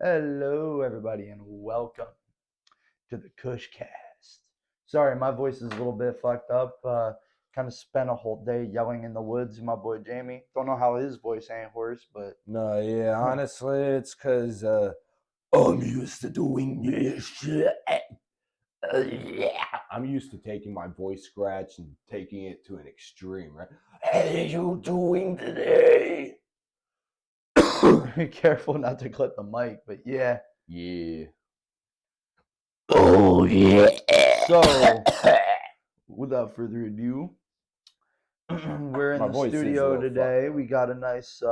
Hello, everybody, and welcome to the Kush cast. Sorry, my voice is a little bit fucked up. Kind of spent a whole day yelling in the woods with my boy Jamie. Don't know how his voice ain't hoarse, but No, yeah, honestly, it's because I'm used to doing this shit. Yeah. I'm used to taking my voice scratch and taking it to an extreme, right? How are you doing today? be careful not to clip the mic. But yeah, Yeah. Oh, yeah. so without further ado, we're in My the voice is a studio little today. fucked We got a nice,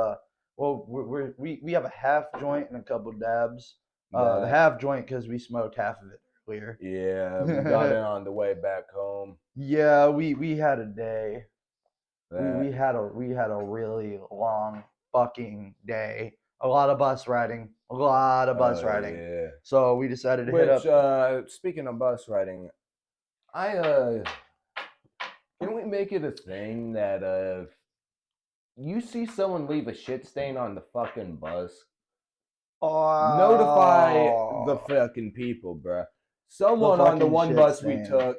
we have a half joint and a couple dabs. The up. half joint because we smoked half of it earlier. Yeah, we got it on the way back home. Yeah, we had a day. We That, we had a really long fucking day. A lot of bus riding. A lot of bus riding. yeah. So we decided to hit Which, up. speaking of bus riding, I can we make it a thing that if you see someone leave a shit stain on the fucking bus, notify the fucking people, bruh. Someone on the fucking one shit bus we stain. took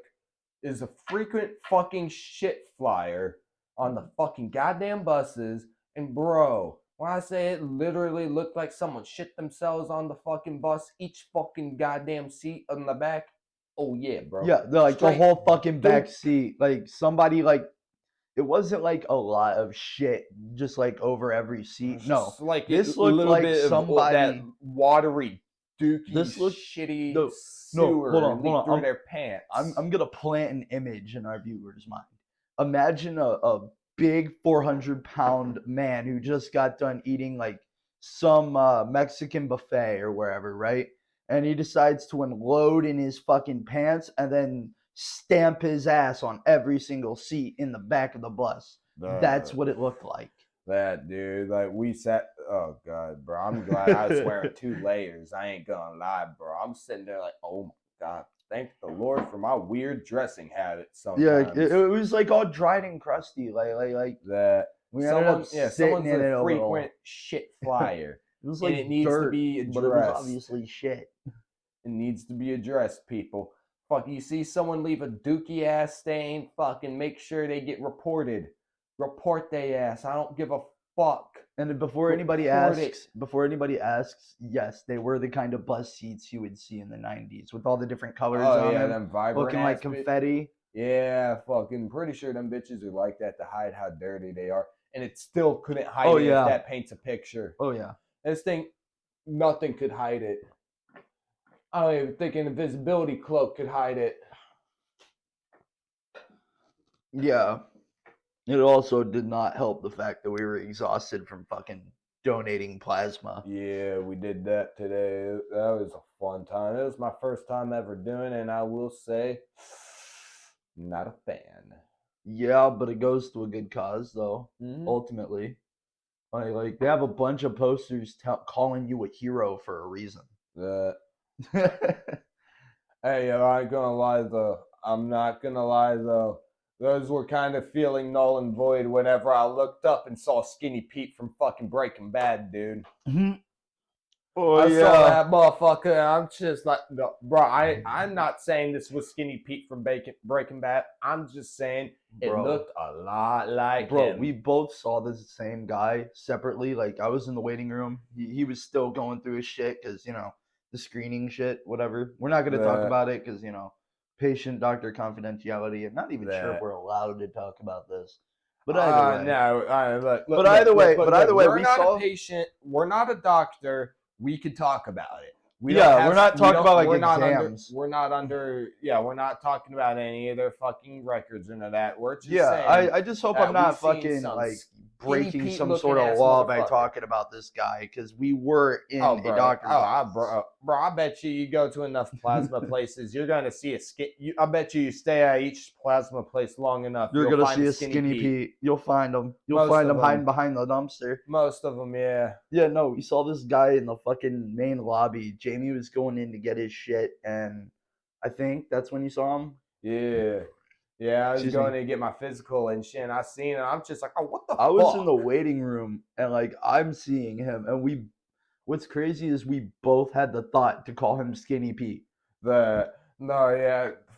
is a frequent fucking shit flyer on the fucking goddamn buses. And bro, when I say it literally looked like someone shit themselves on the fucking bus, each fucking goddamn seat on the back. Oh yeah, bro. Yeah, the Straight whole fucking back dude. seat. Like somebody like it wasn't like a lot of shit just like over every seat. No, Just like this a looked little like bit of that somebody. watery, dookie, This looked shitty no no. Hold sewer on, hold leak through on. their pants. I'm gonna plant an image in our viewers' mind. Imagine a big 400-pound man who just got done eating like some Mexican buffet or wherever, right? And he decides to unload in his fucking pants and then stamp his ass on every single seat in the back of the bus. That's what it looked like. That dude, like we sat. Oh god, bro! I'm glad I was wearing 2 layers. I ain't gonna lie, bro. I'm sitting there like, oh my god, thank the Lord for my weird dressing habits. Yeah, Sometimes it was like all dried and crusty, like that we ended up someone's sitting in it a a little. frequent shit flyer. It was And like it needs to dirt, be but it was addressed. obviously shit. It needs to be addressed, people. Fuck, you see someone leave a dookie ass stain, fucking make sure they get reported. Report they ass. I don't give a fuck. And before anybody asks, yes, they were the kind of bus seats you would see in the 90s with all the different colors on yeah, them, vibrant looking like ass confetti. Yeah, fucking pretty sure them bitches are like that to hide how dirty they are. And it still couldn't hide Oh, it yeah. if that paints a picture. Oh, yeah. This thing, nothing could hide it. I don't even think an invisibility cloak could hide it. Yeah. It also did not help the fact that we were exhausted from fucking donating plasma. Yeah, we did that today. That was a fun time. It was my first time ever doing it, and I will say, not a fan. Yeah, but it goes to a good cause, though, ultimately. Like they have a bunch of posters calling you a hero for a reason. Hey, I ain't gonna lie though. I'm not gonna lie though. Those were kind of feeling null and void whenever I looked up and saw Skinny Pete from fucking Breaking Bad, dude. Oh, I yeah. saw that motherfucker, and I'm just like, no, bro. I'm not saying this was Skinny Pete from Breaking Bad. I'm just saying it looked a lot like him. We both saw the same guy separately. Like I was in the waiting room. He was still going through his shit because the screening shit, whatever. We're not gonna talk about it because patient doctor confidentiality, and not even sure if we're allowed to talk about this. But either way, no. But either way, we're we not saw a patient. We're not a doctor. We could talk about it. we're not talking about like exams. We're not talking about any of their fucking records or none of that. We're just Yeah, saying. I just hope I'm not fucking like breaking some sort of law by talking about this guy because we were in a doctor's office. Bro, I bet you go to enough plasma places, you're gonna see a skin. I bet you stay at each plasma place long enough, you're gonna see a Skinny Pete. You'll find him. You'll find him hiding behind the dumpster. Most of them, yeah. Yeah, no, we saw this guy in the fucking main lobby. Jamie was going in to get his shit, and I think that's when you saw him. Yeah, I was going to get my physical and shit, and I seen it. I'm just like, oh, what the fuck? I was in the waiting room, and like I'm seeing him, and what's crazy is we both had the thought to call him Skinny Pete.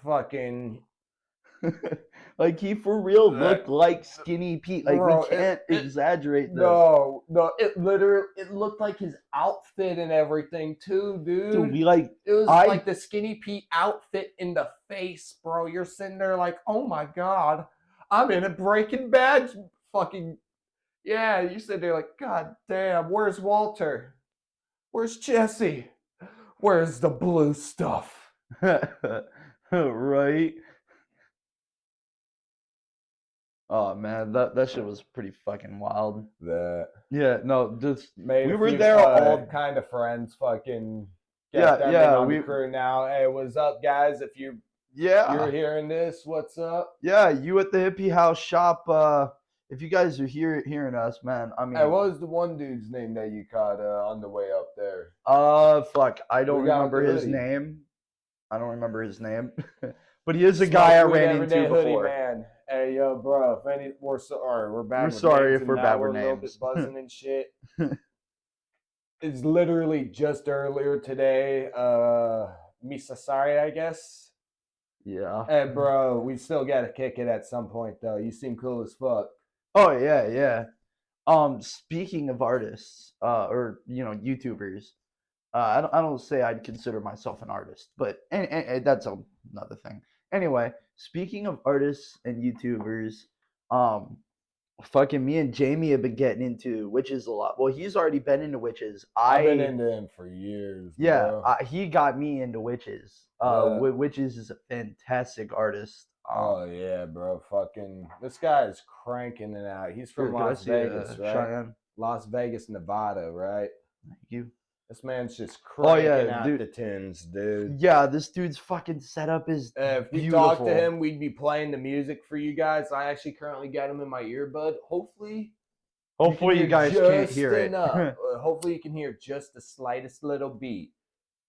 Fucking Like he for real that, looked like Skinny Pete. Like bro, we can't exaggerate this. no, it literally it looked like his outfit and everything too, Dude, dude. we like It was I like the Skinny Pete outfit in the face, bro. You're sitting there like, oh my god, I'm in a Breaking Bad fucking yeah. You sit there like, god damn, where's Walter? Where's Jesse? Where's the blue stuff? right. Oh man, that shit was pretty fucking wild. That Yeah, no, just made we a were few there all. kind of friends. Fucking Yeah, get them in yeah, on we the crew now. Hey, what's up, guys? If you're yeah. hearing this, what's up? Yeah, you at the hippie house shop. If you guys are hearing us, man, I Hey, mean, what was the one dude's name that you caught on the way up there? fuck, I don't We got remember the his hoodie. name. I don't remember his name, but he is a guy I Smoke weed ran every into day hoodie, before. man. Hey, yo, bro. If any, we're sorry, we're bad We're with sorry names, if and we're now bad we're with a little names. bit buzzing and shit. It's literally just earlier today. Misa sorry, I guess. Yeah. Hey, bro, we still gotta kick it at some point, though. You seem cool as fuck. Oh yeah, yeah. Speaking of artists, or YouTubers, I don't say I'd consider myself an artist, but and that's another thing. Anyway, speaking of artists and YouTubers, um, fucking me and Jamie have been getting into witches a lot. Well, he's already been into witches. I've been into him for years, bro. He got me into witches. Yeah. Witches is a fantastic artist. Oh yeah, bro. Fucking this guy is cranking it out. He's from Could I Las see Vegas, right? Cheyenne? Las Vegas, Nevada, right? Thank you. This man's just Oh yeah, cranking out dude. the tunes, dude. Yeah, this dude's fucking setup is If we beautiful. talked to him, we'd be playing the music for you guys. I actually currently got him in my earbud. Hopefully, Hopefully you guys can't just hear it. enough. Hopefully, you can hear just the slightest little beat.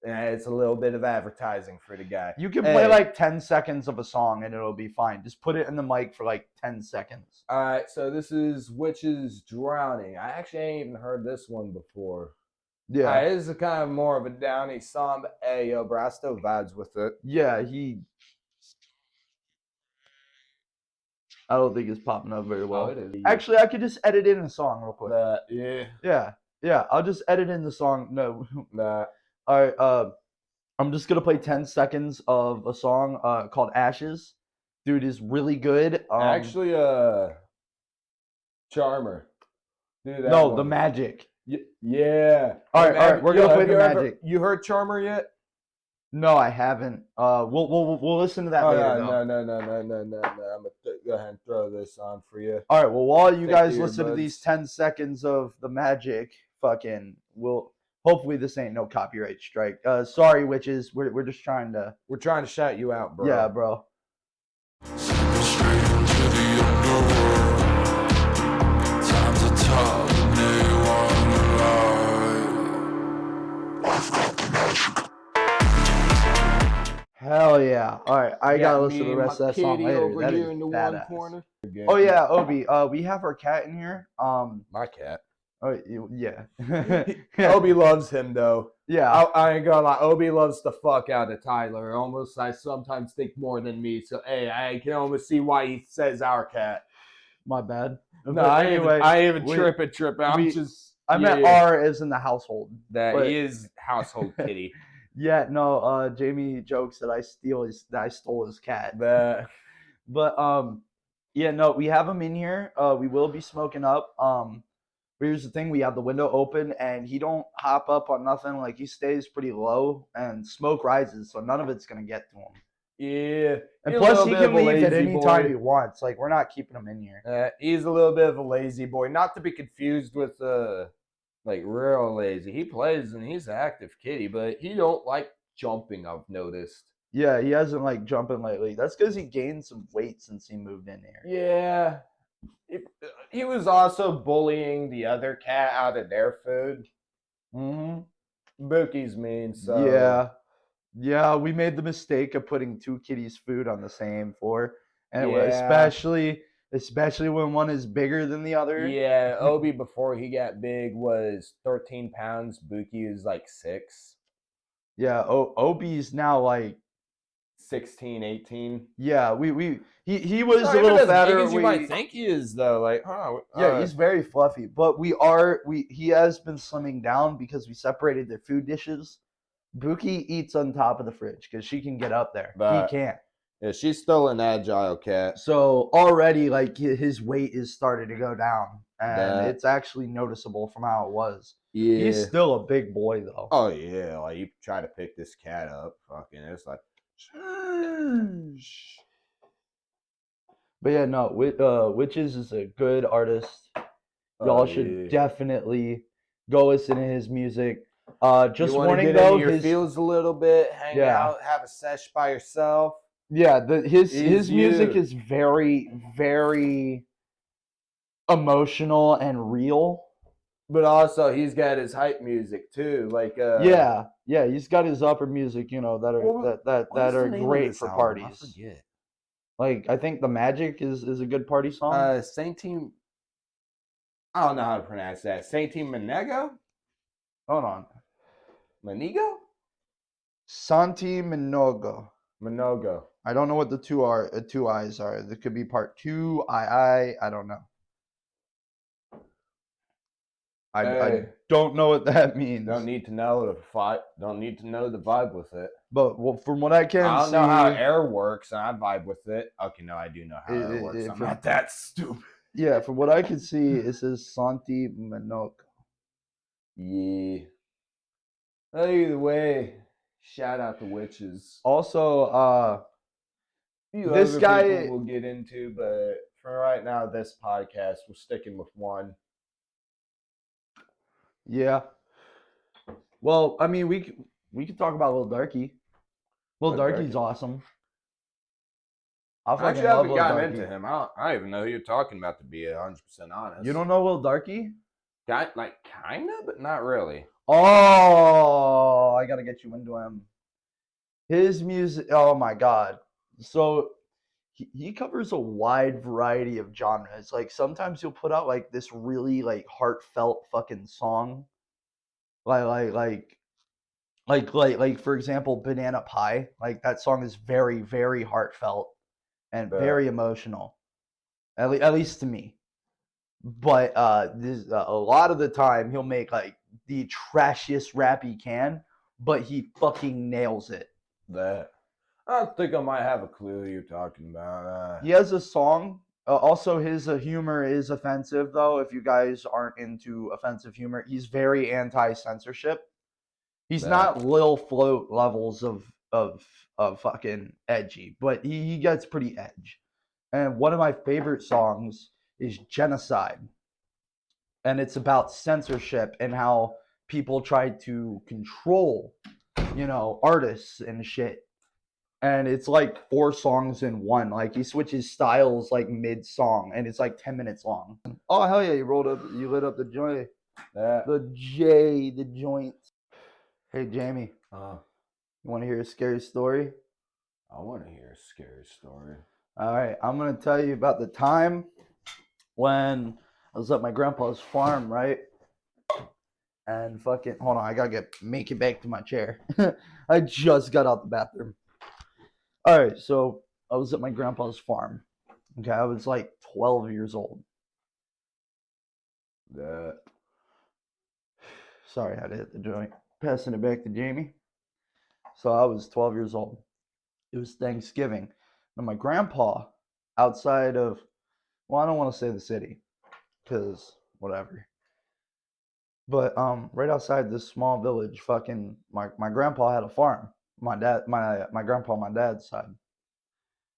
And it's a little bit of advertising for the guy. You can play like 10 seconds of a song and it'll be fine. Just put it in the mic for like 10 seconds. All right, so this is Witches Drowning. I actually ain't even heard this one before. Yeah. This is kind of more of a downy song, but hey, yo, bro, I still vibes with it. Yeah, I don't think it's popping up very well. Oh, it is. Actually, I could just edit in a song real quick. Yeah. Yeah, I'll just edit in the song. No. Nah. All right, I'm just going to play 10 seconds of a song called Ashes. Dude is really good. Actually, Charmer. Dude, that no, one. The Magic. Yeah. All right, we're gonna play The Magic. You heard Charmer yet? No, I haven't. We'll listen to that later. No. I'm gonna go ahead and throw this on for you. All right. Well, while you Take guys the listen to earbuds. these 10 seconds of The Magic, hopefully this ain't no copyright strike. Sorry, witches. We're just trying to. We're trying to shout you out, bro. Yeah, bro. Hell yeah! All right, I gotta listen to the rest of that song later. Over That here is in the badass. one corner. Oh yeah, Obi. We have our cat in here. My cat. Oh yeah. Obi loves him though. Yeah. I ain't gonna lie. Obi loves the fuck out of Tyler. Almost, I sometimes think more than me. So hey, I can almost see why he says our cat. My bad. No, But I ain't even tripping. I meant R as in the household. That but- is household kitty. Yeah, no. Jamie jokes that I stole his cat. That But yeah, no. We have him in here. We will be smoking up. But here's the thing: we have the window open, and he don't hop up on nothing. Like he stays pretty low, and smoke rises, so none of it's gonna get to him. yeah. And He's a plus, little he bit can of a leave at lazy any time boy. he wants. Like we're not keeping him in here. He's a little bit of a lazy boy, not to be confused with like real lazy. He plays and he's an active kitty, but he don't like jumping. I've noticed. Yeah, he hasn't like jumping lately. That's because he gained some weight since he moved in here. Yeah. He was also bullying the other cat out of their food. Mm-hmm. Bookie's mean, so Yeah, we made the mistake of putting two kitties' food on the same floor, and Yeah. especially when one is bigger than the other. Yeah, Obi before he got big was 13 pounds. Buki is like 6, Yeah, Obi's now like 16, 18. yeah. He He's was not a even little as big fatter. as you might think he is, though. Like, huh? Yeah, he's very fluffy. But he has been slimming down because we separated their food dishes. Buki eats on top of the fridge because she can get up there. He But can't. yeah, she's still an agile cat. So already, like his weight is starting to go down, and That it's actually noticeable from how it was. yeah. He's still a big boy though. Oh yeah, like you try to pick this cat up, fucking, it's like. But yeah, no, Witches is a good artist. Y'all should definitely go listen to his music. Just you want to warning get though, into your feels a little bit, hang Yeah. out, have a sesh by yourself. yeah, his Is music you. is very very emotional and real. But also he's got his hype music too, like Yeah, he's got his upper music, that are What- that what's the are name of great this for album? I parties. forget. Like I think the Magic is a good party song. Saint Team. I don't know how to pronounce that. Saint Team Monego? Hold on, Monigo? Santi Minogo. Monogo. I don't know what the two I's are. There could be part two. I don't know. I don't know what that means. Don't need to know the fight. Don't need to know the vibe with it. But from what I can I don't see, know how air works, and I vibe with it. Okay, no, I do know how air works. I'm from- not that stupid. yeah, from what I can see, it says Santi Minogo. Yeah. Either way, shout out the witches. Also, Few this other guy people we'll get into, but for right now, this podcast, we're sticking with one. Yeah. Well, I mean, we could talk about Lil Darky. Lil Darky's awesome. I Actually, love haven't Lil gotten Darky. into him. I don't even know who you're talking about, to be 100% honest. You don't know Lil Darky? Got like kind of, but not really. Oh, I gotta get you into him. His music, oh my god. So he covers a wide variety of genres. Like sometimes he'll put out like this really like heartfelt fucking song. Like for example, Banana Pie. Like that song is very, very heartfelt and very emotional. At least to me. But this a lot of the time he'll make like the trashiest rap he can, but he fucking nails it. That I think I might have a clue who you're talking about. He has a song. Also, his humor is offensive, though. If you guys aren't into offensive humor, he's very anti-censorship. He's not Lil Float levels of fucking edgy, but he gets pretty edge. And one of my favorite songs is Genocide. And it's about censorship and how people try to control, artists and shit. And it's like 4 songs in one. Like he switches styles like mid song, and it's like 10 minutes long. Oh hell yeah! You lit up the joint. The joint. Hey Jamie, you want to hear a scary story? I want to hear a scary story. All right, I'm gonna tell you about the time when I was at my grandpa's farm, right? And fucking, hold on, I gotta make it back to my chair. I just got out the bathroom. All right, so I was at my grandpa's farm. Okay, I was like 12 years old. Sorry, I had to hit the joint. Passing it back to Jamie. So I was 12 years old. It was Thanksgiving. Now my grandpa, outside of, well, I don't want to say the city, because whatever. But right outside this small village, fucking my grandpa had a farm. My grandpa on my dad's side.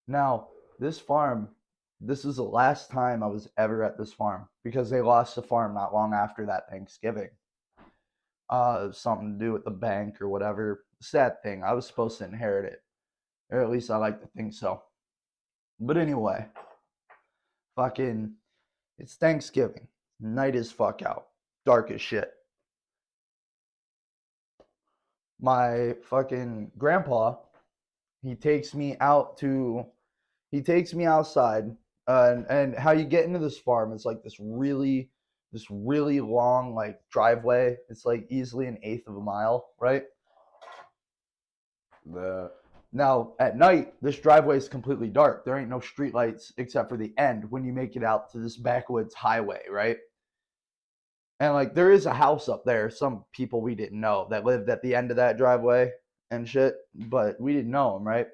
Now, this farm, this is the last time I was ever at this farm because they lost the farm not long after that Thanksgiving. Something to do with the bank or whatever. Sad thing. I was supposed to inherit it. Or at least I like to think so. But anyway, fucking, it's Thanksgiving. Night is fuck out. Dark as shit. My fucking grandpa, he takes me outside And how you get into this farm is like this really long like driveway. It's like easily an eighth of a mile, right? Now at night, this driveway is completely dark. There ain't no streetlights except for the end when you make it out to this backwoods highway, right? And like there is a house up there, some people we didn't know that lived at the end of that driveway and shit, but we didn't know them, right?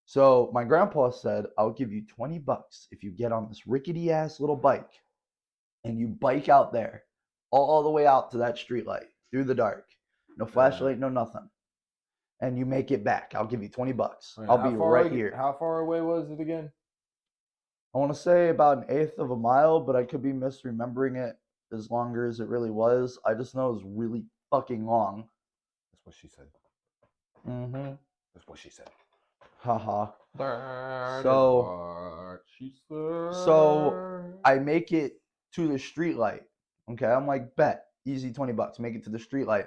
So my grandpa said, I'll give you $20 if you get on this rickety ass little bike and you bike out there all the way out to that streetlight through the dark. No flashlight, no nothing. And you make it back. I'll give you $20. I'll be right here. How far away was it again? I want to say about an eighth of a mile, but I could be misremembering it as longer as it really was. I just know it was really fucking long. That's what she said. Mm-hmm. That's what she said. Haha. That So- is what she said. So I make it to the street light. Okay, I'm like, bet, easy $20. Make it to the street light.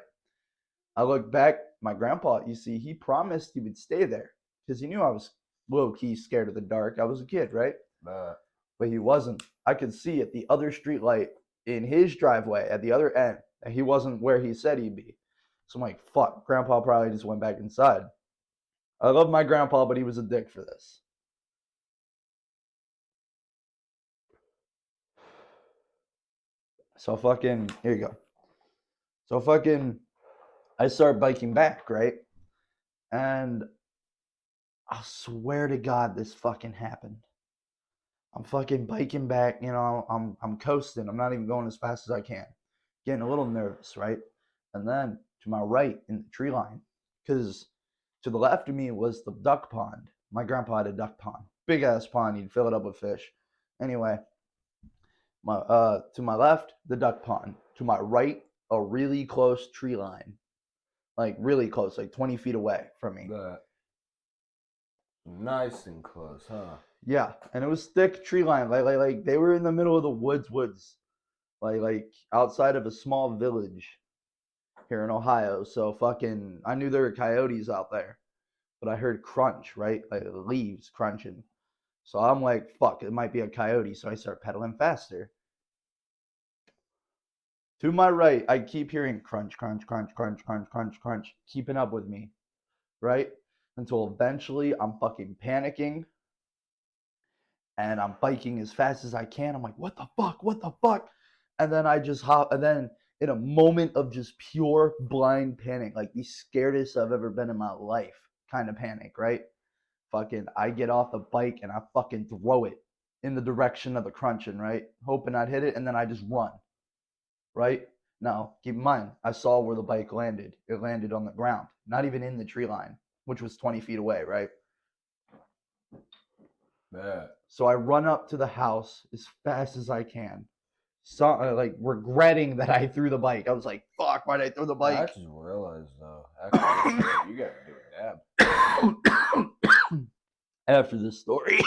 I look back, my grandpa, you see, he promised he would stay there because he knew I was low key scared of the dark. I was a kid, right? But he wasn't. I could see at the other street light in his driveway at the other end that he wasn't where he said he'd be. So I'm like, fuck, grandpa probably just went back inside. I love my grandpa, but he was a dick for this. So fucking, here you go. So fucking, I start biking back, right? And I swear to God, this fucking happened. I'm fucking biking back, you know, I'm coasting. I'm not even going as fast as I can. Getting a little nervous, right? And then to my right in the tree line, because to the left of me was the duck pond. My grandpa had a duck pond. Big ass pond, you'd fill it up with fish. Anyway, to my left, the duck pond. To my right, a really close tree line. Like really close, like 20 feet away from me. Nice and close, huh? Yeah, and it was thick tree line. Like they were in the middle of the woods. Like outside of a small village here in Ohio. So fucking I knew there were coyotes out there. But I heard crunch, right? Like the leaves crunching. So I'm like, fuck, it might be a coyote. So I start pedaling faster. To my right, I keep hearing crunch, crunch, crunch, crunch, crunch, crunch, crunch, keeping up with me, right? Until eventually I'm fucking panicking and I'm biking as fast as I can. I'm like, what the fuck? What the fuck? And then I just hop, and then in a moment of just pure blind panic, like the scaredest I've ever been in my life kind of panic, right? Fucking, I get off the bike and I fucking throw it in the direction of the crunching, right? Hoping I'd hit it, and then I just run, right? Now, keep in mind, I saw where the bike landed. It landed on the ground, not even in the tree line, which was 20 feet away, right? Yeah. So I run up to the house as fast as I can. So, like regretting that I threw the bike. I was like, fuck, why'd I throw the I bike? just realized though, actually, you gotta do a dab. After this story,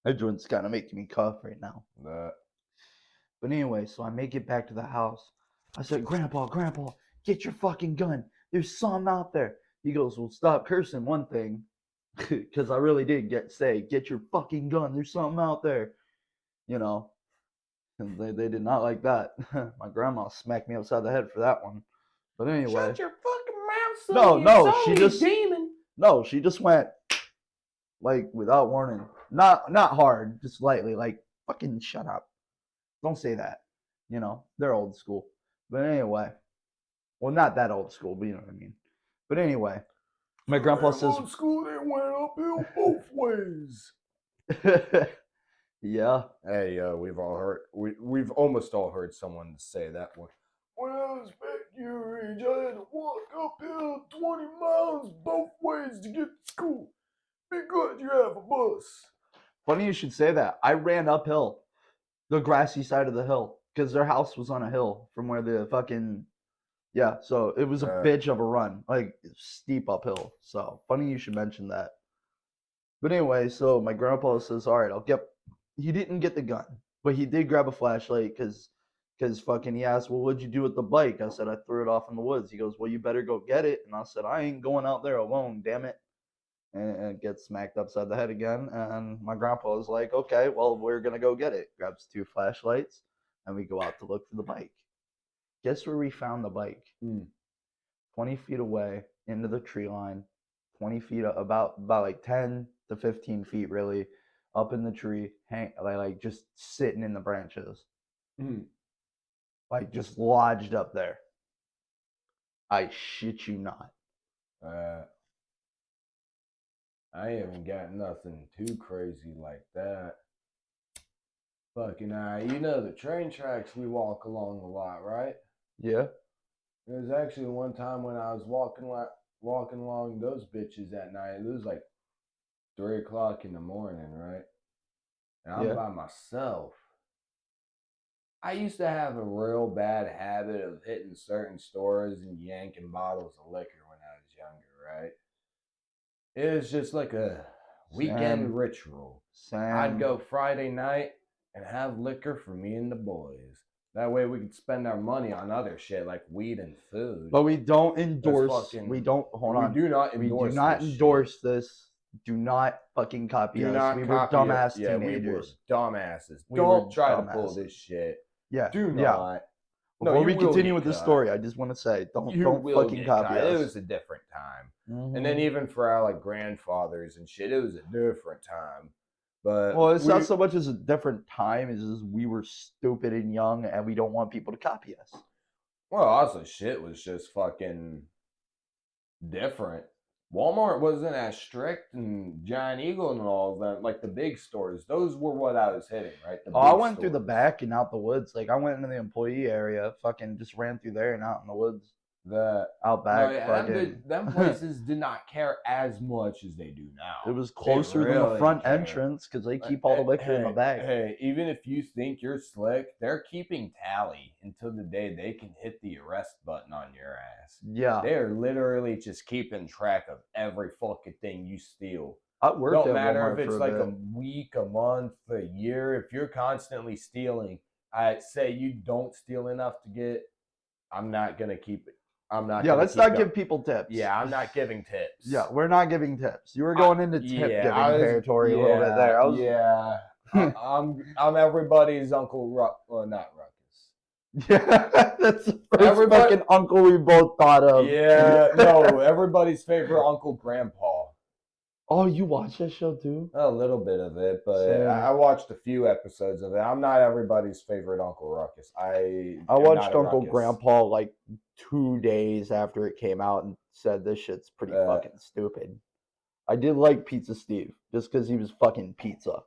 that joint's kind of making me cough right now. But anyway, so I make it back to the house. I said, Grandpa, get your fucking gun. There's some out there. He goes, well, stop cursing, one thing. Because I really did say, get your fucking gun. There's something out there. You know, and they did not like that. My grandma smacked me upside the head for that one. But anyway. Shut your fucking mouth, son. She just went like without warning. Not hard, just lightly, like fucking shut up. Don't say that. You know, they're old school. But anyway. Well, not that old school, but you know what I mean. But anyway. My grandpa says old school, they went uphill both ways. Yeah. Hey, we've all heard. We've almost all heard someone say that one. When I was back your age, I had to walk uphill 20 miles both ways to get to school. Be good you have a bus. Funny you should say that. I ran uphill, the grassy side of the hill, because their house was on a hill from where the fucking so it was a bitch of a run, like steep uphill. So funny you should mention that. But anyway, so my grandpa says, all right, he didn't get the gun, but he did grab a flashlight because fucking he asked, well, what'd you do with the bike? I said, I threw it off in the woods. He goes, well, you better go get it. And I said, I ain't going out there alone, damn it. and gets smacked upside the head again. And my grandpa was like, okay, well, we're going to go get it. Grabs 2 flashlights, and we go out to look for the bike. Guess where we found the bike? 20 feet away into the tree line, 20 feet, about like 10 to 15 feet, really, up in the tree, like just sitting in the branches. Like just lodged up there. I shit you not. I haven't got nothing too crazy like that. Fucking you know the train tracks we walk along a lot, right? Yeah. There was actually one time when I was walking along those bitches at night. It was like 3 o'clock in the morning, right? And I'm Yeah. by myself. I used to have a real bad habit of hitting certain stores and yanking bottles of liquor when I was younger, right? It was just like a weekend ritual. I'd go Friday night and have liquor for me and the boys. That way we could spend our money on other shit like weed and food. But we don't endorse. We Do not endorse this. Do not fucking copy us. We were dumbass teenagers. Yeah, we were dumbasses. We Don't were try to pull this shit. Yeah. Do not. Before we continue with the story, I just want to say, don't fucking copy us. It was a different time. And then even for our like grandfathers and shit, it was a different time. But well, it's not so much as a different time, it's just we were stupid and young and we don't want people to copy us. Well, also shit was just fucking different. Walmart wasn't as strict, and Giant Eagle and all of that, like the big stores, those were what I was hitting, right? I went through the back and out the woods. Like I went into the employee area, fucking just ran through there and out in the woods. Out back, them places did not care as much as they do now. It was closer than the front entrance because they keep all the liquor in the bag. Hey, even if you think you're slick, they're keeping tally until the day they can hit the arrest button on your ass. Yeah, they're literally just keeping track of every fucking thing you steal. It don't matter if it's like a week, a month, a year. If you're constantly stealing, I say you don't steal enough to get. I'm not gonna keep it. I'm not. Yeah, let's not give people tips. Yeah, I'm not giving tips. Yeah, we're not giving tips. You were going into tip giving territory a little bit there. I'm everybody's Uncle well, not Ruckus. Yeah, that's the first fucking uncle we both thought of. Yeah, no, everybody's favorite Uncle Grandpa. Oh, you watch that show too? A little bit of it, but I watched a few episodes of it. I'm not everybody's favorite Uncle Ruckus. I watched Uncle Grandpa like 2 days after it came out and said this shit's pretty fucking stupid. I did like Pizza Steve just because he was fucking pizza.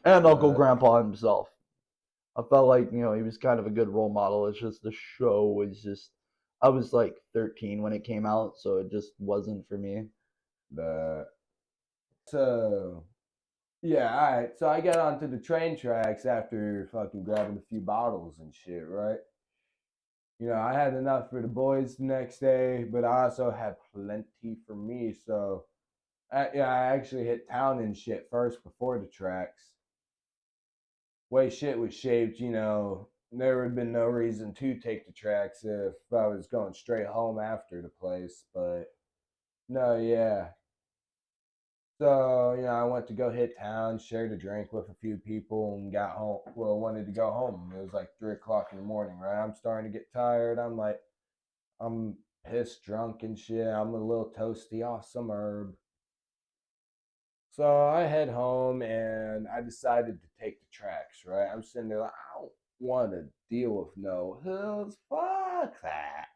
And Uncle Grandpa himself. I felt like, he was kind of a good role model. It's just the show was just, I was like 13 when it came out, so it just wasn't for me. So, yeah, all right. So I got onto the train tracks after fucking grabbing a few bottles and shit, right? I had enough for the boys the next day, but I also had plenty for me. So, I actually hit town and shit first before the tracks. Way shit was shaped, there would have been no reason to take the tracks if I was going straight home after the place. But, no, yeah. So, I went to go hit town, shared a drink with a few people, and got home. Well, wanted to go home. It was like 3 o'clock in the morning, right? I'm starting to get tired. I'm pissed drunk and shit. I'm a little toasty off some herb. So I head home and I decided to take the tracks, right? I'm sitting there like, I don't want to deal with no hills. Fuck that.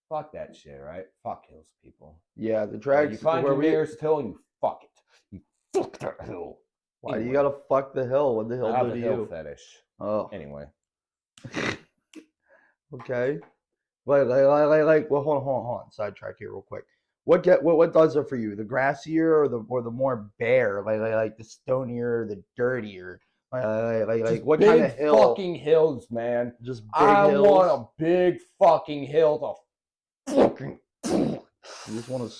Fuck that shit, right? Fuck hills, people. Yeah, the tracks. You find your nearest hill and you fuck it. You fuck that hill. Why you gotta fuck the hill? What the hill do to you? Hill fetish. Oh. Anyway. Okay. Well, hold on. Sidetrack here real quick. What does it for you? The grassier or the more bare? Like the stonier, the dirtier? Like what kind of hill? Big fucking hills, man. Just big hills. I want a big fucking hill to fucking. You just want to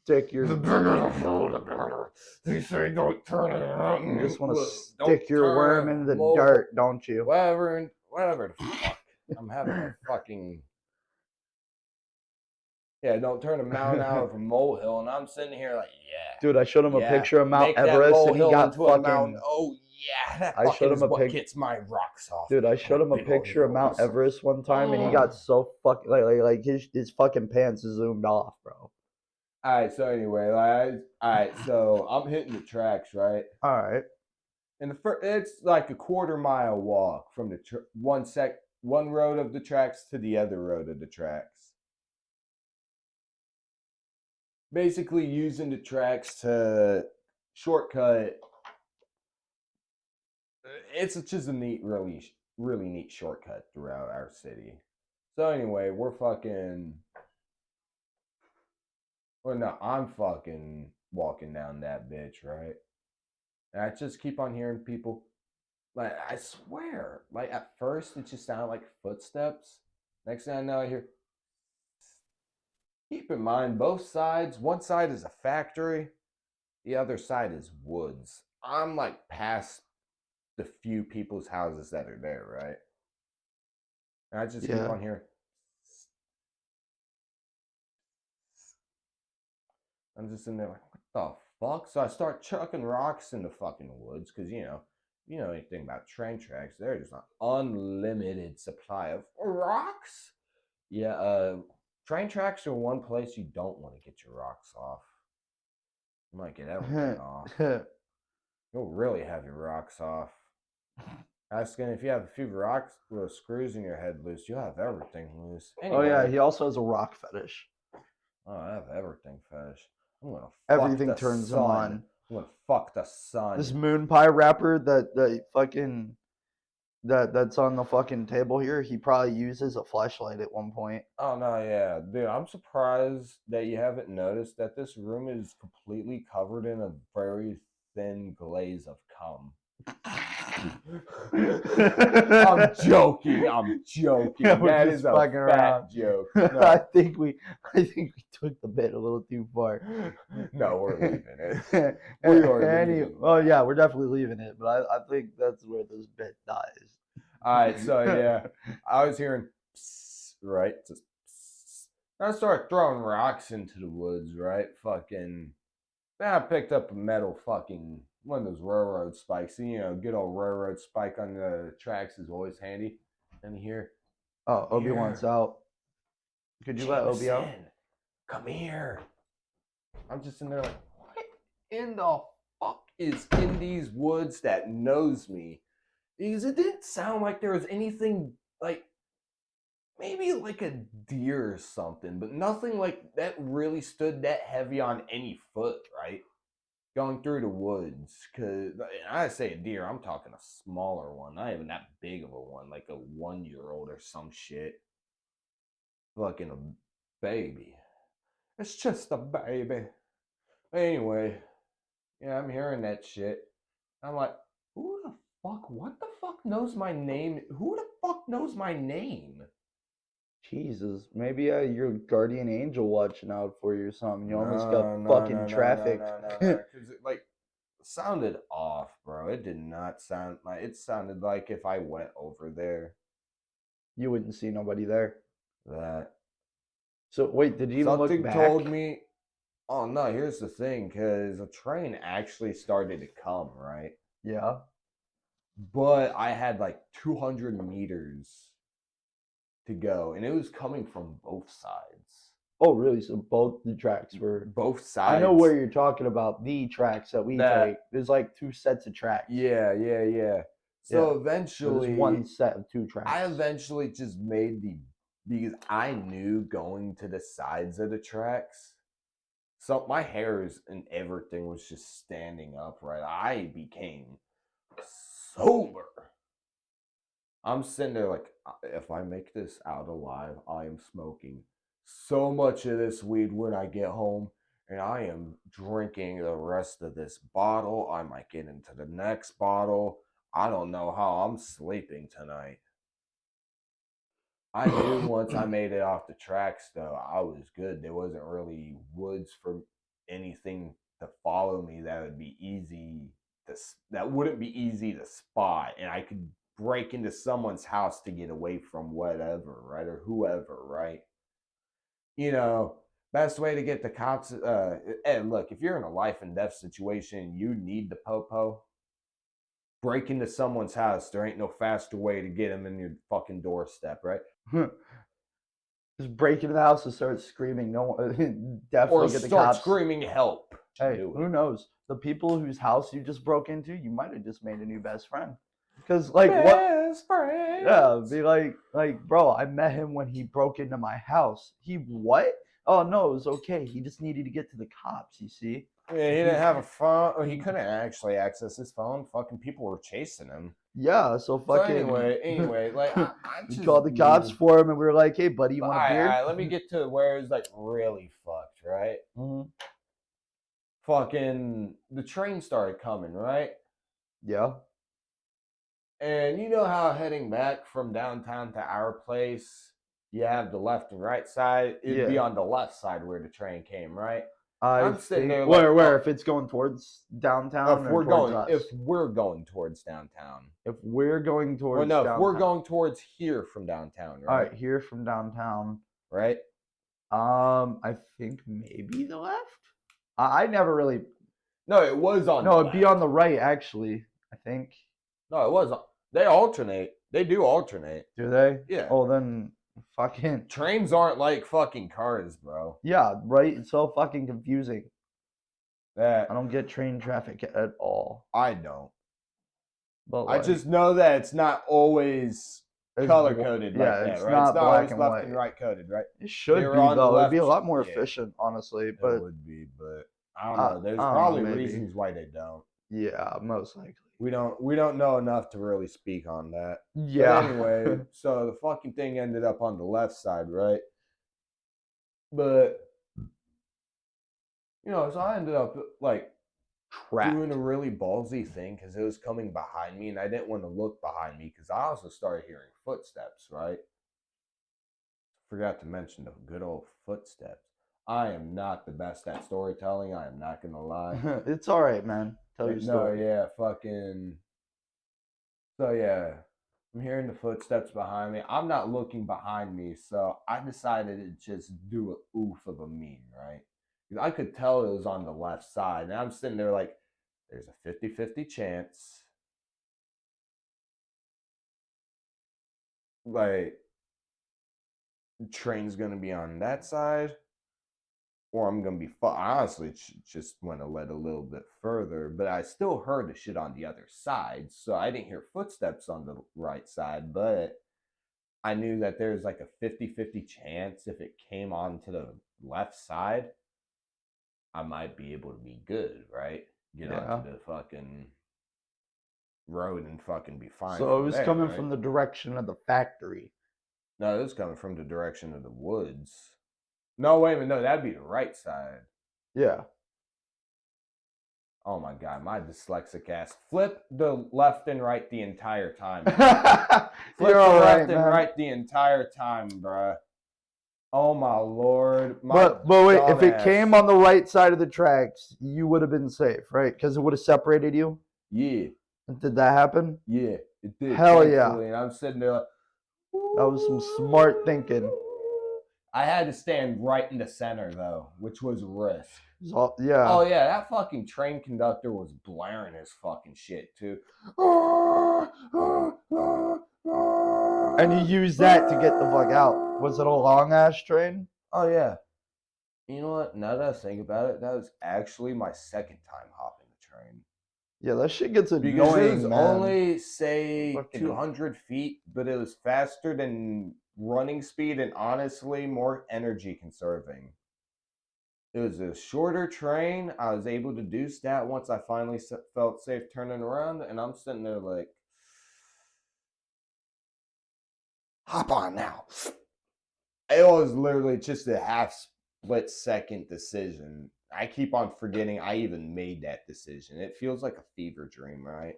stick your. The bigger the hill, the better. They say don't turn it out. You just want to stick your worm in the dirt, don't you? Whatever the fuck. I'm having a fucking. Yeah, don't turn a mountain out of a molehill. And I'm sitting here like, yeah. Dude, I showed him a Yeah, picture of Mount make that Everest, and he molehill got into a mountain. fucking. Oh yeah, that I fucking showed him is a what pic. gets my rocks off. Dude, I On showed the him a big old picture of Mount hills. Everest one time, and he got so fucking like his fucking pants zoomed off, bro. All right, so anyway, so I'm hitting the tracks, right? All right. And it's like a quarter-mile walk from the one road of the tracks to the other road of the tracks. Basically, using the tracks to shortcut. It's just a neat, really neat shortcut throughout our city. So anyway, we're fucking. Well, no, I'm fucking walking down that bitch, right? And I just keep on hearing people. Like, I swear, like, at first it just sounded like footsteps. Next thing I know, I hear. Keep in mind, both sides, one side is a factory, the other side is woods. I'm like past the few people's houses that are there, right? And I just keep Yeah. on hearing. I'm just in there like, what the fuck? So I start chucking rocks in the fucking woods because, you know anything about train tracks, there's an unlimited supply of rocks. Yeah, train tracks are one place you don't want to get your rocks off. You might get everything off. You'll really have your rocks off. Asking if you have a few rocks with screws in your head loose, you'll have everything loose. Oh yeah, Anyway, he also has a rock fetish. I have everything fetish. I'm gonna fuck Everything the turns him sun. on. I'm gonna fuck the sun. This moon pie rapper that fucking that's on the fucking table here, he probably uses a flashlight at one point. Oh no, yeah, dude. I'm surprised that you haven't noticed that this room is completely covered in a very thin glaze of cum. I'm joking. I'm joking. Yeah, we're That just is a fucking fat around. joke. I No, think we took the bit a little too far. no, we're leaving it. We are leaving. Oh yeah, we're definitely leaving it, but I think that's where this bit dies. All right, so yeah, I was hearing psst, right, just psst. I started throwing rocks into the woods, right? Fucking. Then I picked up a metal fucking one of those railroad spikes. You know, good old railroad spike on the tracks is always handy. And here, Oh, come Obi-Wan's here, out. Could you let Obi out? Jameson, come here. I'm just in there like, what in the fuck is in these woods that knows me? Because it didn't sound like there was anything like maybe like a deer or something, but nothing like that really stood that heavy on any foot, right? Going through the woods, because I say a deer, I'm talking a smaller one, not even that big of a one, like a 1-year-old or some shit. Fucking a baby. It's just a baby. Anyway, yeah, I'm hearing that shit. I'm like, who the fuck? What the fuck knows my name? Who the fuck knows my name? Jesus, maybe your guardian angel watching out for you or something. You almost got No, no, fucking no, no, no, trafficked. no, no, no. Because it like sounded off, bro. It did not sound like it sounded like if I went over there, You wouldn't see nobody there. that So wait, did you even look something back? told me. Oh no, here's the thing, because a train actually started to come, right? Yeah. But I had like 200 meters to go, and it was coming from both sides. Oh, really? So both the tracks were. Both sides. I know where you're talking about. The tracks that we That- take. There's like two sets of tracks. Yeah. So Yeah. eventually, There's one set of two tracks. I eventually just made because I knew going to the sides of the tracks. So my hairs and everything was just standing up, right? I became sober. I'm sitting there like, if I make this out alive, I am smoking so much of this weed when I get home, and I am drinking the rest of this bottle. I might get into the next bottle. I don't know how I'm sleeping tonight. I knew once I made it off the tracks, though, I was good. There wasn't really woods for anything to follow me that would be easy that wouldn't be easy to spot, and I could break into someone's house to get away from whatever, right, or whoever, right? You know, Best way to get the cops. And look, if you're in a life and death situation, you need the popo. Break into someone's house. There ain't no faster way to get them in your fucking doorstep, right? Just break into the house and start screaming. No one, Or definitely get the start cops. screaming help. Hey, Do who it. knows? The people whose house you just broke into, you might have just made a new best friend. Because what? Best friends. Yeah, be like, bro, I met him when he broke into my house. He what? Oh no, it was okay. He just needed to get to the cops. You see? Yeah, he didn't have a phone. Or he couldn't actually access his phone. Fucking people were chasing him. Yeah. So fucking. So anyway, like I we just called the cops knew. for him, and we were like, "Hey, buddy, you All want a right, beer?" all right, let me get to where it's like really fucked, right? Mm-hmm. Fucking the train started coming, right? Yeah. And you know how heading back from downtown to our place, you have the left and right side. It'd be Yeah. on the left side where the train came, right? I I'm sitting think there like, where if it's going towards downtown or towards us. if we're going towards downtown. If we're going Well, towards no, if we're downtown. going towards here from downtown, All right? right, here from downtown. Right? I think maybe the left. I never really. No, it was on. No, the it'd be left. on the right actually. I think. No, it was. They alternate. They do alternate. Do they? Yeah. Oh, then fucking. Trains aren't like fucking cars, bro. Yeah, right. It's so fucking confusing. That I don't get train traffic at all. I don't. But I like, just know that it's not always it's color bl- coded yeah, like that, it's right? not It's not black always and left white. and right coded, right? It should were be on the though. It'd be a left, lot more yeah. efficient, honestly. It But would be, but I don't know. There's I don't know, probably maybe. reasons why they don't. Yeah, most likely. We don't know enough to really speak on that. Yeah. But anyway, so the fucking thing ended up on the left side, right? But so I ended up like Trapped. doing a really ballsy thing because it was coming behind me, and I didn't want to look behind me because I also started hearing footsteps, right? Forgot to mention the good old footsteps. I am not the best at storytelling. I am not gonna lie. It's all right, man. Tell your No, story. yeah, fucking. So yeah, I'm hearing the footsteps behind me. I'm not looking behind me, so I decided to just do a oof of a mean, right? Because I could tell it was on the left side, and I'm sitting there like, there's a 50-50 chance. Like, the train's gonna be on that side, or I'm gonna be I honestly just want to let a little bit further, but I still heard the shit on the other side, so I didn't hear footsteps on the right side, but I knew that there's like a 50-50 chance if it came onto the left side, I might be able to be good, right? Get onto the fucking road and fucking be fine. So it was there, coming right? from the direction of the factory. No, it was coming from the direction of the woods. No, wait a minute. No, that'd be the right side. Yeah. Oh my god, my dyslexic ass. Flip the left and right the entire time. Flip You're all the right, left and man. right the entire time, bruh. Oh my lord. But wait, if it dumbass. came on the right side of the tracks, you would have been safe, right? Because it would have separated you. Yeah. Did that happen? Yeah, it did. Hell yeah. Thankfully. And I'm sitting there like, That was some smart thinking. I had to stand right in the center though, which was a risk. Yeah. Oh yeah, that fucking train conductor was blaring his fucking shit too. And he used that to get the fuck out. Was it a long ass train? Oh yeah. You know what? Now that I think about it, that was actually my second time hopping the train. Yeah, that shit gets annoying, because it was man. only say Fucking 200 feet, but it was faster than running speed and honestly more energy conserving. It was a shorter train. I was able to do that once I finally felt safe turning around, and I'm sitting there like, hop on now. It was literally just a half split second decision. I keep on forgetting I even made that decision. It feels like a fever dream, right?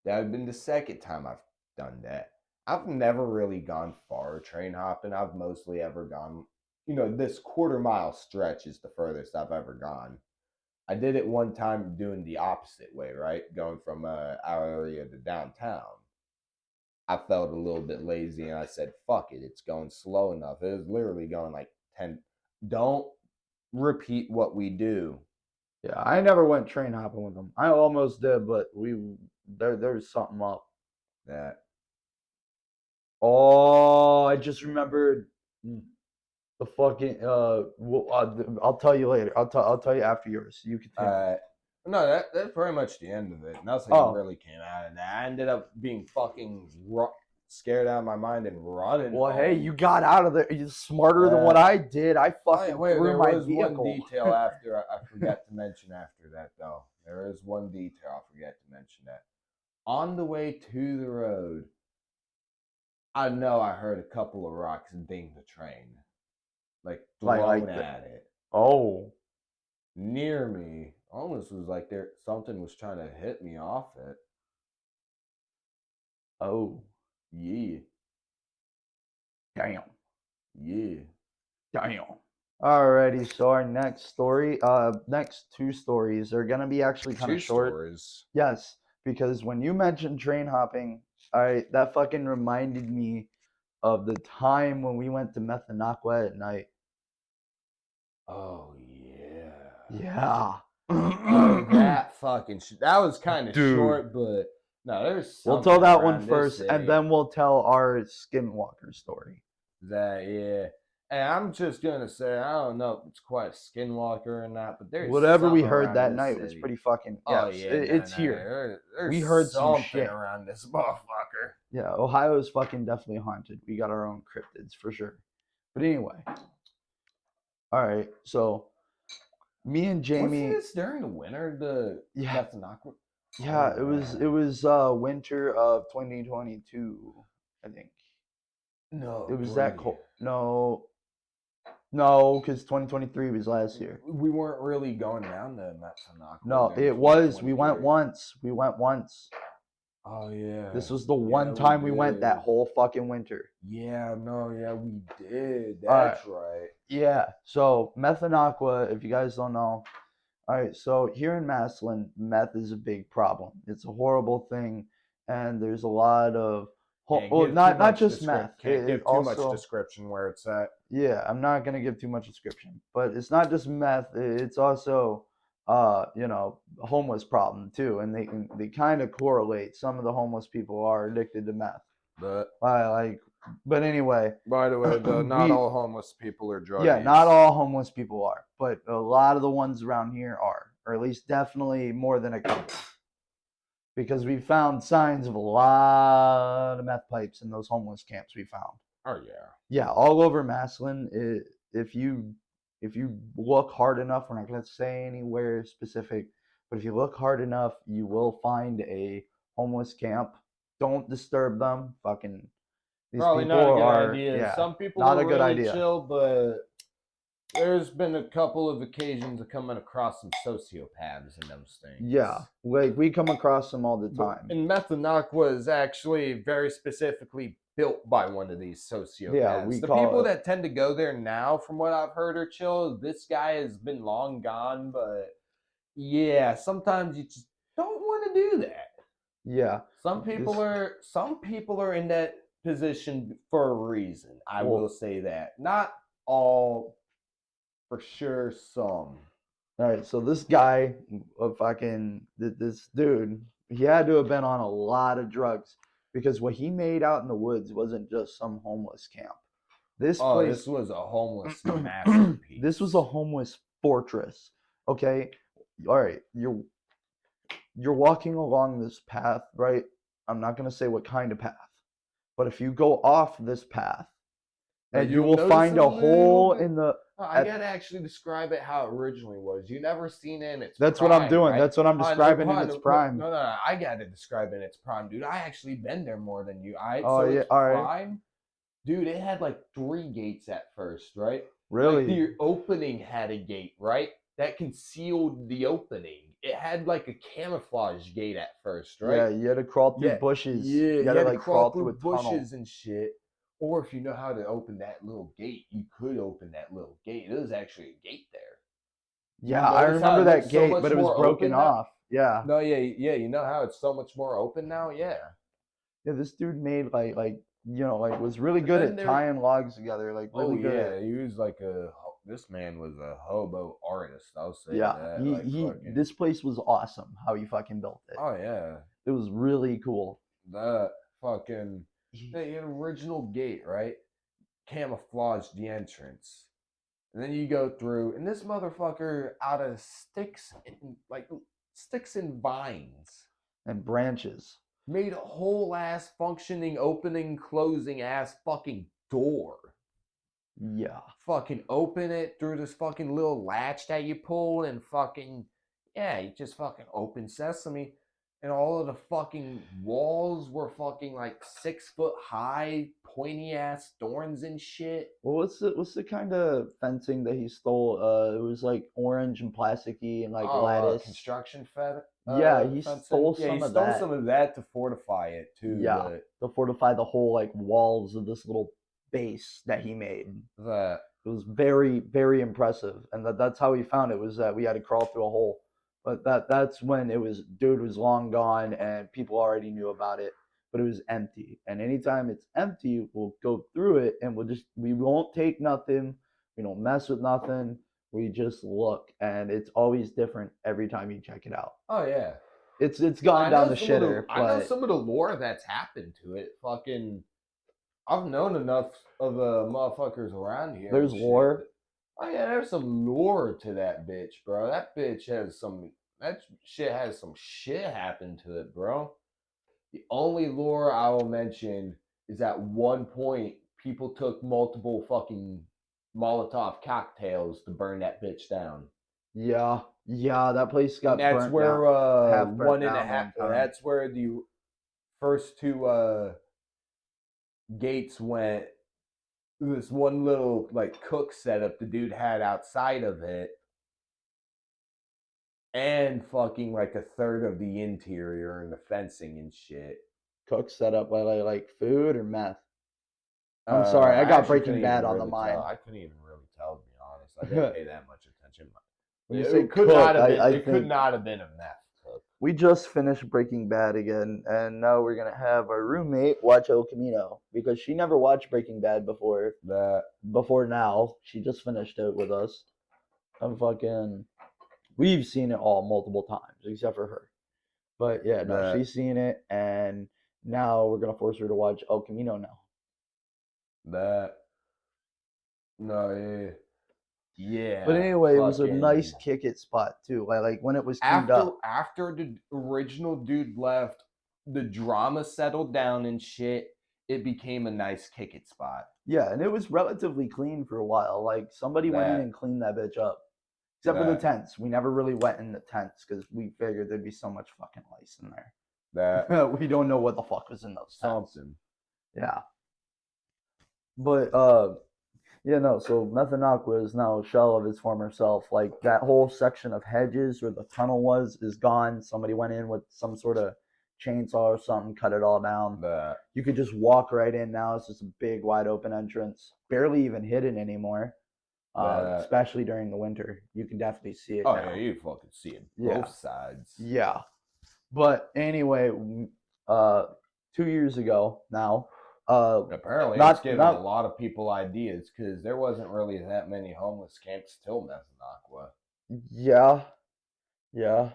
That would been the second time I've done that. I've never really gone far train hopping. I've mostly ever gone, this quarter-mile stretch is the furthest I've ever gone. I did it one time doing the opposite way, right? Going from our area to downtown. I felt a little bit lazy and I said, fuck it, it's going slow enough. It was literally going like 10. don't repeat what we do. Yeah, I never went train hopping with them. I almost did, but there's something up. That Oh, I just remembered the fucking I'll tell you later. I'll tell you after yours. You continue. no, that's pretty much the end of it. Nothing Oh, really came out of that. I ended up being fucking scared out of my mind and running well, hey, home. you got out of there. You're smarter than what Uh, I did. I oh, yeah, fucking wait, threw there my was one vehicle. detail after I forgot to mention after that though. There is one detail I forgot to mention that. On the way to the road, I know I heard a couple of rocks ding the train, like thrown at it Oh, near me. Almost was like there something was trying to hit me off it. oh, Yeah, damn, yeah. damn. Alrighty, so our next two stories are gonna be actually kind Two of short. stories. Yes, because when you mentioned train hopping, that fucking reminded me of the time when we went to Methanaqua at night. Oh yeah. Yeah. That fucking that was kind of Dude. short, but no, there's We'll something tell that one around this first, and city then we'll tell our skinwalker story. that yeah. And I'm just gonna say I don't know if it's quite a skinwalker or not, but there's Whatever we something heard around that this night was city. pretty fucking Oh yes. yeah, It's here. there's We heard some something shit. around this motherfucker. Yeah, Ohio's fucking definitely haunted. We got our own cryptids for sure. But anyway, all right. So me and Jamie. Wasn't this during the winter? The Yeah, Methanaqua? yeah. Oh, It was winter of 2022. I think it no, was that buddy. cold. No, because 2023 was last year. We weren't really going down to Methanaqua. No, during it was. We went 2023. once. We went once. Oh yeah. This was the Yeah, one time we went did. that whole fucking winter. Yeah, no, yeah, we did. All right. That's right. Yeah. So Methanaqua, if you guys don't know, all right. So here in Maslin, meth is a big problem. It's a horrible thing, and there's a lot of not just meth. Can't give too much also description where it's at. yeah. I'm not gonna give too much description, but it's not just meth. It's also a homeless problem too, and they kind of correlate. Some of the homeless people are addicted to meth. But But anyway, by the way, though, not we all homeless people are druggies. yeah, not all homeless people are, but a lot of the ones around here are, or at least definitely more than a couple. Because we found signs of a lot of meth pipes in those homeless camps we found. Oh yeah. Yeah, all over Maslin. If you look hard enough, we're not gonna say anywhere specific, but if you look hard enough, you will find a homeless camp. Don't disturb them. Fucking these Probably people not a good are idea. yeah, Some people not are a good really idea. chill, but there's been a couple of occasions of coming across some sociopaths in those things. Yeah, like we come across them all the But- time. And Methanaqua is actually very specifically built by one of these sociopaths. Yeah, we the call people it- that tend to go there now, from what I've heard, are chill. This guy has been long gone, but yeah, sometimes you just don't want to do that. Yeah, Some people are in that position for a reason. I will say that. Not all, for sure, some. All right, so this guy, this dude, he had to have been on a lot of drugs because what he made out in the woods wasn't just some homeless camp. This place, This was a homeless masterpiece. this was a homeless fortress. Okay, all right, you're walking along this path, right? I'm not gonna say what kind of path, but if you go off this path, and you will find a hole in the. I gotta actually describe it how it originally was. You never seen it in its That's prime, what I'm doing. right? That's what I'm describing in its prime. No, I gotta describe it in its prime, dude. I actually been there more than you. Oh, yeah, its all right. prime, dude, it had like 3 gates at first, right? Really? Like the opening had a gate, right? That concealed the opening. It had like a camouflage gate at first, right? Yeah, you had to crawl through bushes. Yeah, you had to like crawl through a bushes tunnel. and shit. Or if you know how to open that little gate, you could open that little gate. There was actually a gate there. Yeah, I remember that gate, but it was broken off. Yeah. No, yeah. You know how it's so much more open now? Yeah. Yeah, this dude made was really good at tying logs together. Like really good. Yeah, he was like a this man was a hobo artist. I'll say Yeah, that. he Like he. fucking. This place was awesome. How he fucking built it. Oh yeah, It was really cool. that fucking He- the original gate, right? Camouflaged the entrance. And then you go through, and this motherfucker out of sticks and vines and branches. made a whole ass functioning opening, closing ass fucking door. Yeah. Fucking open it through this fucking little latch that you pull, and fucking, yeah, you just fucking open sesame. And all of the fucking walls were fucking like 6 foot high, pointy ass thorns and shit. Well, what's the kind of fencing that he stole? It was like orange and plasticky and like lattice. Construction Yeah, he fencing. stole Yeah, he some of stole that. some of that to fortify it too. Yeah, to fortify the whole like walls of this little base that he made. But that It was very, very impressive, and that's how we found it. Was that we had to crawl through a hole, but that's when it was dude was long gone and people already knew about it, but it was empty. And anytime it's empty, we'll go through it and we won't take nothing, we don't mess with nothing. We just look, and it's always different every time you check it out. oh yeah, It's gone down the some of shitter, I know but some of the lore that's happened to it. Fucking, I've known enough of the motherfuckers around here. there's And lore. shit. Oh yeah, there's some lore to that bitch, bro. That bitch has some. That shit has some shit happen to it, bro. The only lore I will mention is at one point people took multiple fucking Molotov cocktails to burn that bitch down. Yeah, yeah, that place And got that's burnt where down, half burnt one and a down half one time. that's where the first two gates went. This one little like cook setup the dude had outside of it, and fucking like a third of the interior and the fencing and shit. Cook set up by like food or meth. I'm sorry, I got actually Breaking Bad on the mind. I couldn't even really tell, to be honest. I didn't pay that much attention. When you It say could cook, not have been. I It could think not have been a meth cook. we just finished Breaking Bad again, and now we're gonna have our roommate watch El Camino because she never watched Breaking Bad before. That Before now, she just finished it with us. I'm fucking. We've seen it all multiple times, except for her. But yeah, no, that she's seen it, and now we're gonna force her to watch El Camino now. that no yeah. But anyway, it was a fucking- nice kick it spot too. Like when it was cleaned up. after the original dude left, the drama settled down and shit. It became a nice kick it spot. Yeah, and it was relatively clean for a while. Like somebody went in That- and cleaned that bitch up. Except for the that- tents. We never really went in the tents because we figured there'd be so much fucking lice in there. That We don't know what the fuck was in those tents. something. Yeah. But yeah, no, so Method Aqua is now a shell of its former self. Like that whole section of hedges where the tunnel was is gone. Somebody went in with some sort of chainsaw or something, cut it all down. That You could just walk right in now. It's just a big, wide open entrance. Barely even hidden anymore. Especially during the winter. You can definitely see it oh now. yeah, you fucking see it Yeah. both sides. Yeah. But anyway, 2 years ago now, Apparently, Not- it's giving not- a lot of people ideas because there wasn't really that many homeless camps till Method Aqua. yeah, yeah,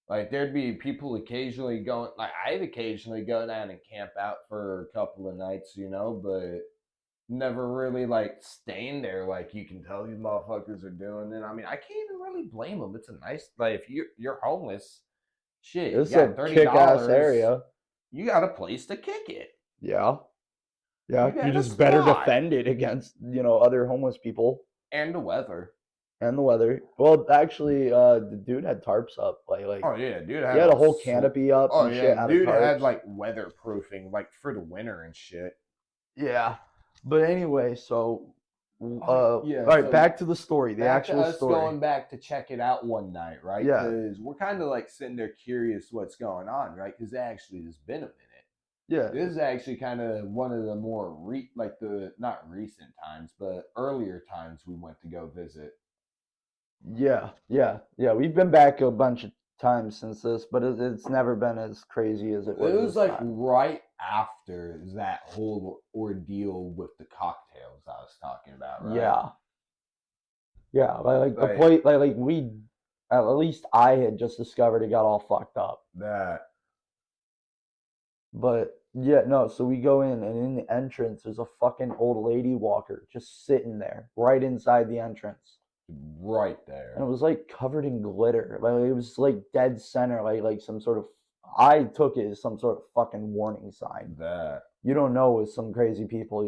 Like there'd be people occasionally going. Like I'd occasionally go down and camp out for a couple of nights, but never really like staying there. Like you can tell these motherfuckers are doing it. I mean, I can't even really blame them. It's a nice like if you're homeless, shit. it's you a got kick-ass $30. area. You got a place to kick it. Yeah, yeah. You got You a just better spot. defend it against other homeless people And the weather. and the weather. Well, actually, the dude had tarps up. Like Oh yeah, dude. he had a whole canopy up. Oh and shit yeah, out dude of had tarps. like weatherproofing, like for the winter and shit. Yeah, but anyway, so yeah, all right, so back to the story, the Back to actual us story. going back to check it out one night, right? Yeah. Because we're kind of like sitting there curious what's going on, right? Because actually, it's been a minute. Yeah, This is actually kind of one of the more not recent times, but earlier times we went to go visit. yeah. We've been back a bunch of times since this, but it's never been as crazy as it was. It was this like time. right after that whole ordeal with the cocktails I was talking about, right? Yeah, Yeah, like the Like place, like we, at least I had just discovered it got all fucked up. that. But yeah, no, so we go in, and in the entrance, there's a fucking old lady walker just sitting there right inside the entrance. Right And it there. was like covered in glitter. Like it was like dead center, like some sort of, I took it as some sort of fucking warning sign. That. You don't know with some crazy people,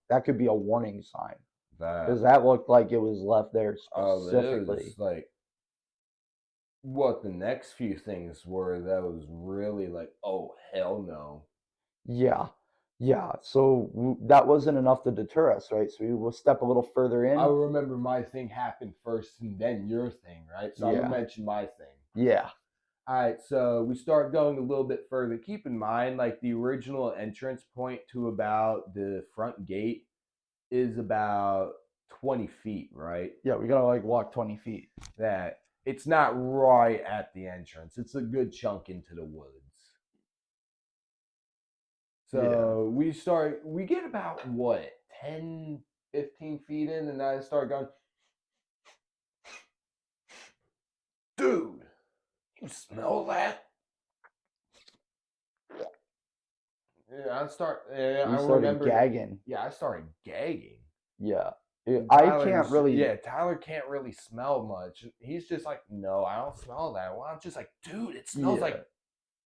that could be a warning sign. Because That. that looked like it was left there It was specifically. like what the next few things were that was really like, oh hell no. Yeah. Yeah. So that wasn't enough to deter us, right? So we will step a little further I in. remember my thing happened first and then your thing, right? So I'm gonna Yeah. mention my thing. Yeah. All right, so we start going a little bit further. Keep in mind, like the original entrance point to about the front gate is about 20 feet, right? Yeah. We got to like walk 20 feet. That it's not right at the entrance, it's a good chunk into the woods. Yeah. So we get about what, 10, 15 feet in, and I start going, dude, you smell that? I You started remember, gagging. yeah, I started gagging. Yeah. And I can't really. Tyler can't really smell much. He's just like, no, I don't smell that. Well, I'm just like, dude, it smells Yeah. like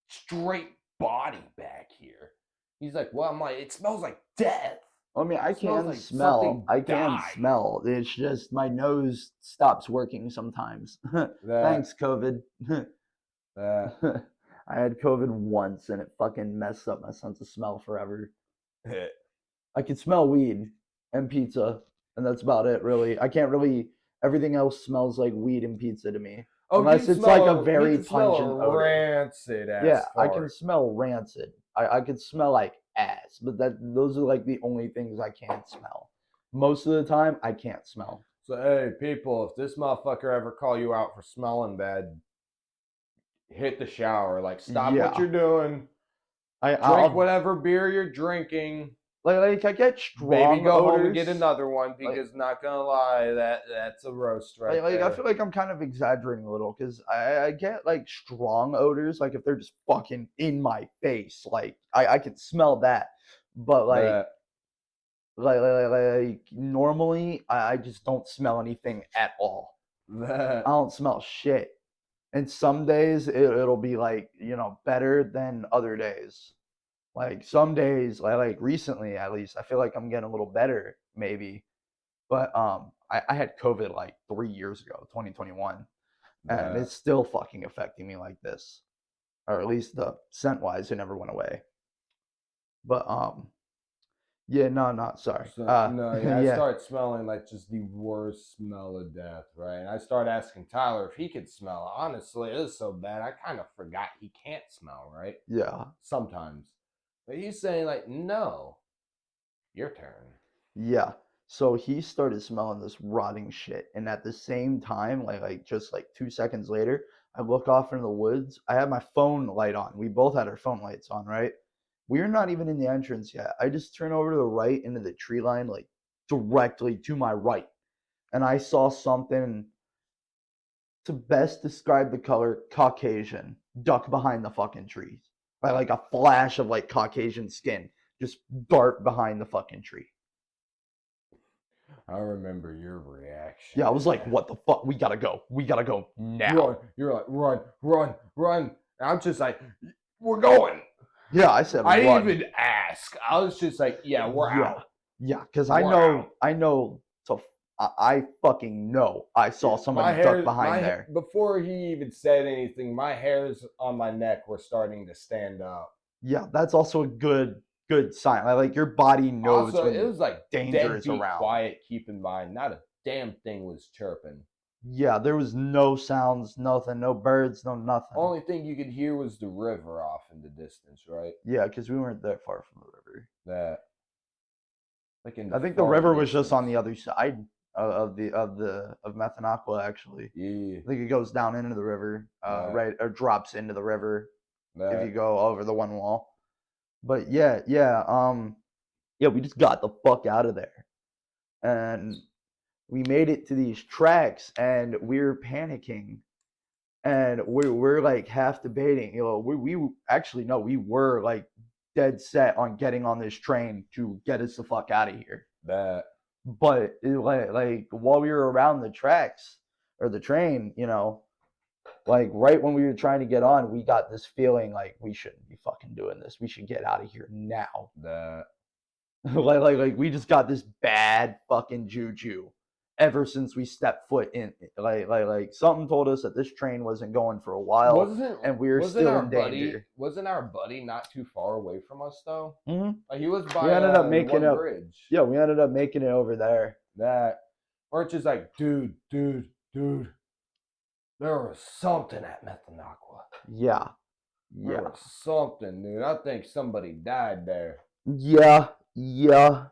straight body back here. He's like, well, I'm like, it smells like death. I mean, I It smells can like smell. something I can died. smell. It's just my nose stops working sometimes. That, Thanks, COVID. that, I had COVID once, and it fucking messed up my sense of smell forever. I can smell weed and pizza, and that's about it, really. I can't really. Everything else smells like weed and pizza to me, oh, unless it's like a he very can smell pungent a odor. rancid ass Yeah, I can fart. smell rancid. I can smell like ass, but those are like the only things I can't smell. Most of the time, I can't smell. So, hey, people, if this motherfucker ever call you out for smelling bad, hit the shower. Like, stop what Yeah, you're doing. Drink I'll whatever beer you're drinking. like I get Baby, strong go home and get odors. another one Like because not gonna lie, that's a roast right like I there. feel like I'm kind of exaggerating a little because I get like strong odors. Like if they're just fucking in my face, like I can smell that. But That like normally, I just don't smell anything at all. I that don't smell shit. And some days it'll be like, better than other days. Like some days, like recently at least, I feel like I'm getting a little better, maybe. But I had COVID like 3 years ago, 2021, and that. it's still fucking affecting me like this. Or at least the scent wise, it never went away. But yeah, no, not sorry. So no, yeah, I Yeah, start smelling like just the worst smell of death, right? And I start asking Tyler if he could smell. Honestly, it was so bad, I kind of forgot he can't smell, right? yeah. Sometimes, but he's saying like, no, your turn. Yeah. So he started smelling this rotting shit, and at the same time, like just like 2 seconds later, I look off into the woods. I had my phone light on. We both had our phone lights on, right? We're not even in the entrance yet. I just turn over to the right into the tree line, like directly to my right, and I saw something to best describe the color Caucasian duck behind the fucking trees. By like a flash of like Caucasian skin just dart behind the fucking tree. I remember your reaction. Yeah, I was like, Man. what the fuck? We gotta go. We gotta go now. Run! You're like, run, run, run. And I'm just like, we're going. Yeah, I said I didn't run. even ask. I was just like, yeah, we're Yeah. out. Yeah, because I We're out. know, so I fucking know I saw somebody duck behind there. Before he even said anything, my hairs on my neck were starting to stand up. Yeah, that's also a good sign. Like your body knows Also, it when was like danger is deadbeat around. quiet. Keep in mind, not a damn thing was chirping. Yeah, there was no sounds, nothing, no birds, no nothing. Only thing you could hear was the river off in the distance, right? Yeah, because we weren't that far from the river. That, like in the I think the far river was just on distance. the other side of Methanaqua, actually. Yeah, I think it goes down into the river, that, right, or drops into the river if you that. go over the one wall. But yeah, we just got the fuck out of there, and we made it to these tracks and we're panicking and we're like half debating. We actually no, we were like dead set on getting on this train to get us the fuck out of here. That. But like while we were around the tracks or the train, like right when we were trying to get on, we got this feeling like we shouldn't be fucking doing this. We should get out of here now. That. like we just got this bad fucking juju ever since we stepped foot in. Like something told us that this train wasn't going for a while, and we were still in danger. Wasn't our buddy not too far away from us though? Mm-hmm. Like he was by We ended up making one it. bridge. Yeah, we ended up making it over there. That. Or it's just like, dude. There was something at Methanaqua. Yeah. There was something, dude. I think somebody died there. Yeah. Yeah,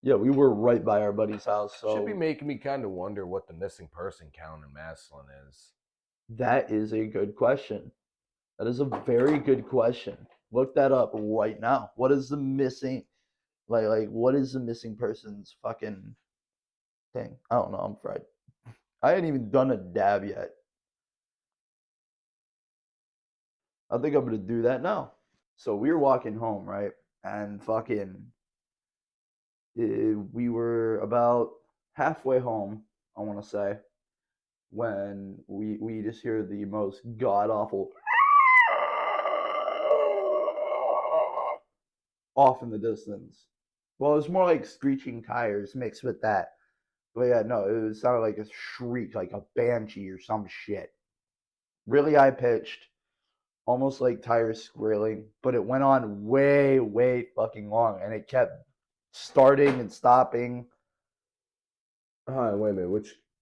we were right by our buddy's house. So should be making me kind of wonder what the missing person count in Massillon is. That is a good question. That is a very good question. Look that up right now. What is the missing, like what is the missing person's fucking thing? I don't know. I'm fried. I hadn't even done a dab yet. I think I'm gonna do that now. So we were walking home, right? And fucking, we were about halfway home, I want to say, when we just hear the most god awful off in the distance. Well, it was more like screeching tires mixed with that. But yeah, no, it sounded like a shriek, like a banshee or some shit. Really high pitched, almost like tires squirreling, but it went on way, way fucking long, and it kept starting and stopping. Wait a minute.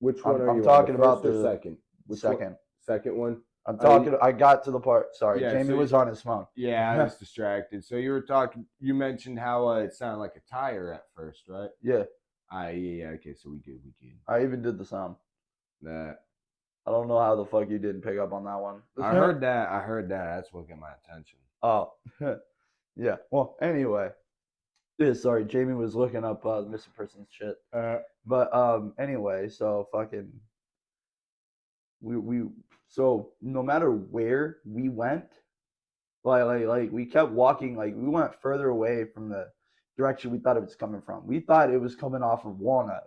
Which one are I'm you talking on? about The second. Second. Second one. I'm talking. I got to the part. Sorry, Yeah, Jamie so was on his phone. Yeah, I was distracted. So you were talking. You mentioned how it sounded like a tire at first, right? Yeah. Yeah. Okay, so we good. I even did the sound. That. I don't know how the fuck you didn't pick up on that one. I heard that. That's what got my attention. Oh, yeah. Well, anyway. Yeah, sorry, Jamie was looking up the missing person's shit. But anyway, so fucking we so no matter where we went, like we kept walking, like we went further away from the direction we thought it was coming from. We thought it was coming off of Walnut.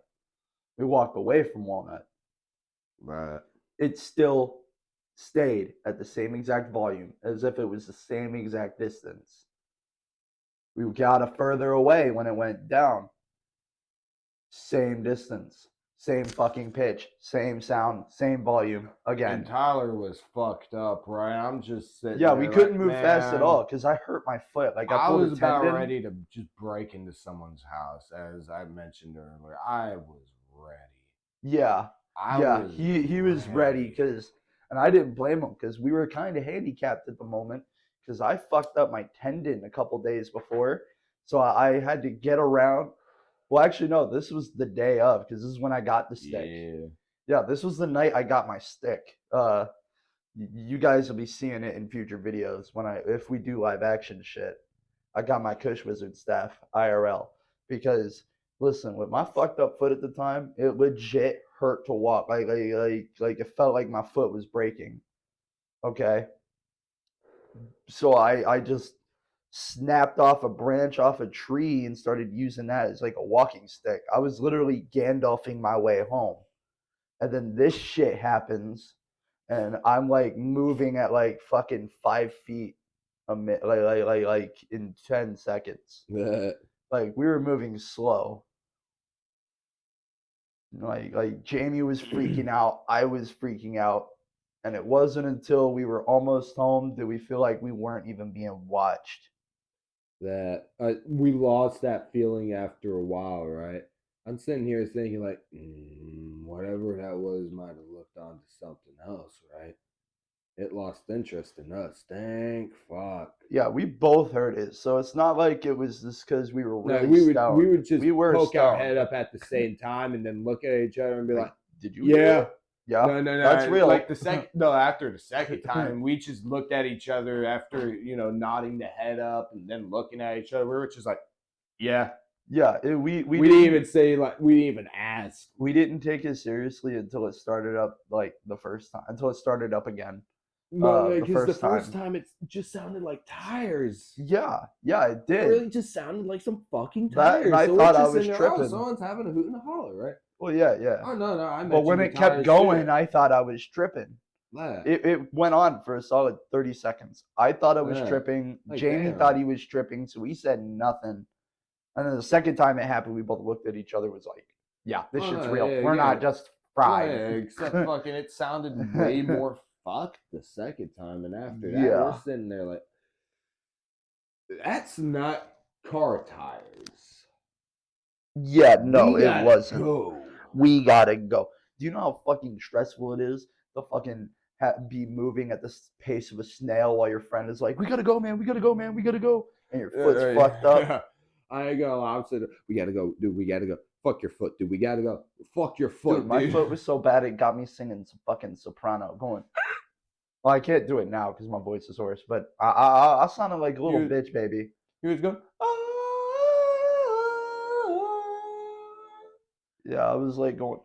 We walked away from Walnut. Right. It still stayed at the same exact volume as if it was the same exact distance. We got further away when it went down. Same distance, same fucking pitch, same sound, same volume again. And Tyler was fucked up, right? I'm just sitting. Yeah, there we couldn't like, move fast at all because I hurt my foot. Like I was about ready to just break into someone's house, as I mentioned earlier. I was ready. Yeah, he was ready because, and I didn't blame him because we were kind of handicapped at the moment because I fucked up my tendon a couple days before, so I had to get around. Well, actually, no, this was the day of because this is when I got the stick. Yeah, this was the night I got my stick. You guys will be seeing it in future videos if we do live action shit. I got my Kush Wizard staff IRL because listen, with my fucked up foot at the time, it legit hurt to walk. Like it felt like my foot was breaking. Okay. So I just snapped off a branch off a tree and started using that as like a walking stick. I was literally Gandalfing my way home. And then this shit happens and I'm like moving at like fucking 5 feet a minute, like in 10 seconds. Like we were moving slow. Like Jamie was freaking out, I was freaking out, and it wasn't until we were almost home that we feel like we weren't even being watched. That we lost that feeling after a while, right? I'm sitting here thinking like, whatever that was might have looked on to something else, right? It lost interest in us. Thank fuck. Yeah, we both heard it, so it's not like it was just because we were really stoned. We would just poke our head up at the same time and then look at each other and be like, "Did you?" Yeah, Yeah, No, that's real. Like the second, no, after the second time, we just looked at each other after nodding the head up and then looking at each other. We were just like, yeah. Yeah, We didn't even say like we didn't even ask. We didn't take it seriously until it started up like the first time. Until it started up again. No, because the first time it just sounded like tires. Yeah, it did. It really just sounded like some fucking tires. And I so thought I just was in there, tripping. Oh, someone's having a hoot and a holler, right? Well, yeah. Oh no, but when it kept going, I thought I was tripping. Yeah. It went on for a solid 30 seconds. I thought I was Yeah. tripping. Like, Jamie damn. thought he was tripping, so he said nothing. And then the second time it happened, we both looked at each other. Was like, yeah, this shit's real. We're not just fried. Yeah, except fucking, it sounded way more fucked the second time, and after that, Yeah. we're sitting there like, that's not car tires. Yeah, no, it wasn't. Go. We gotta go. Do you know how fucking stressful it is to fucking be moving at the pace of a snail while your friend is like, we gotta go, man, we gotta go, man, we gotta go, and your foot's fucked up. Yeah. I go opposite. We gotta go, dude. We gotta go. Fuck your foot, dude. We gotta go. Fuck your foot, dude. My foot was so bad it got me singing some fucking soprano, going. Well, I can't do it now because my voice is hoarse, but I sounded like a little bitch, baby. He was going. Yeah, I was like going.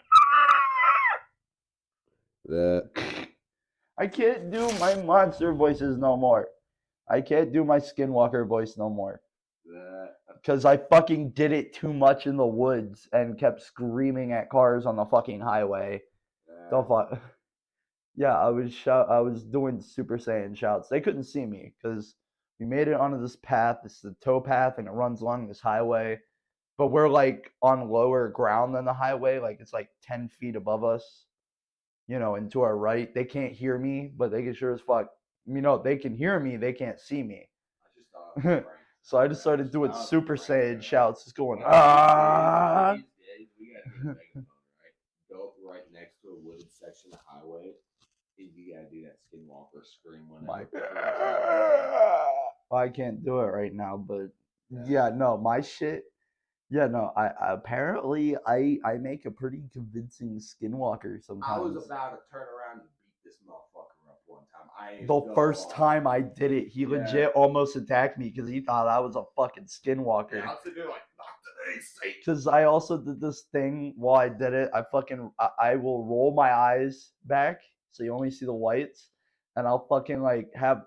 That. I can't do my monster voices no more. I can't do my Skinwalker voice no more. Because I fucking did it too much in the woods and kept screaming at cars on the fucking highway. The fuck. Yeah, I was doing Super Saiyan shouts. They couldn't see me because we made it onto this path. This is the tow path, and it runs along this highway. But we're like on lower ground than the highway. Like it's like 10 feet above us. And to our right. They can't hear me, but they can sure as fuck. They can hear me. They can't see me. So I just started doing Super Saiyan shouts, just going, ah. Go right next to a wooded section of highway. You gotta do that Skinwalker scream I can't do it right now, but yeah, no, my shit. Yeah, no, I apparently I make a pretty convincing Skinwalker sometimes. I was about to turn around and beat this motherfucker up one time. The first time I did it, he legit almost attacked me because he thought I was a fucking Skinwalker. Yeah, I was sitting there like, not today, because I also did this thing while I did it. I will roll my eyes back so you only see the whites, and I'll fucking like have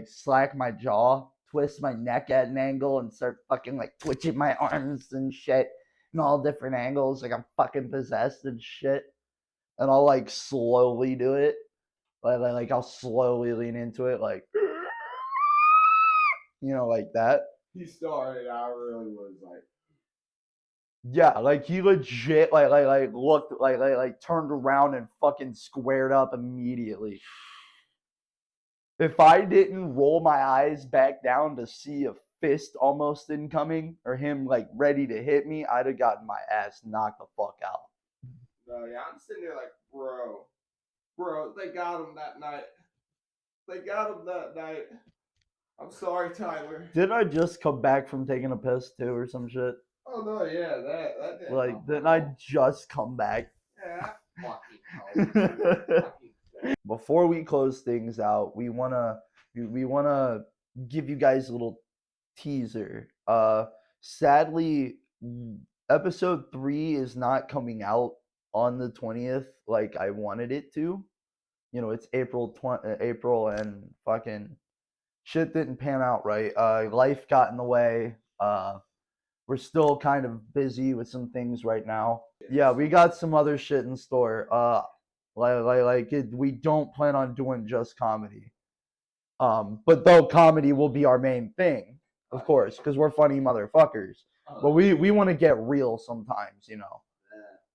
slack my jaw, twist my neck at an angle, and start fucking like twitching my arms and shit in all different angles, like I'm fucking possessed and shit. And I'll like slowly do it, like I'll slowly lean into it, like like that. He started. I really was like. Yeah, like he legit like looked like turned around and fucking squared up immediately. If I didn't roll my eyes back down to see a fist almost incoming or him like ready to hit me, I'd have gotten my ass knocked the fuck out. No, yeah, I'm sitting there like, bro, they got him that night. I'm sorry, Tyler. Didn't I just come back from taking a piss too or some shit? Oh no, yeah, that did. Like, didn't I just come back? Yeah, fucking. Before we close things out, we wanna give you guys a little teaser. Sadly, episode 3 is not coming out on the 20th like I wanted it to. It's April and fucking shit didn't pan out right. Life got in the way. We're still kind of busy with some things right now. Yeah, we got some other shit in store. We don't plan on doing just comedy. But though comedy will be our main thing, of course, because we're funny motherfuckers. But we want to get real sometimes,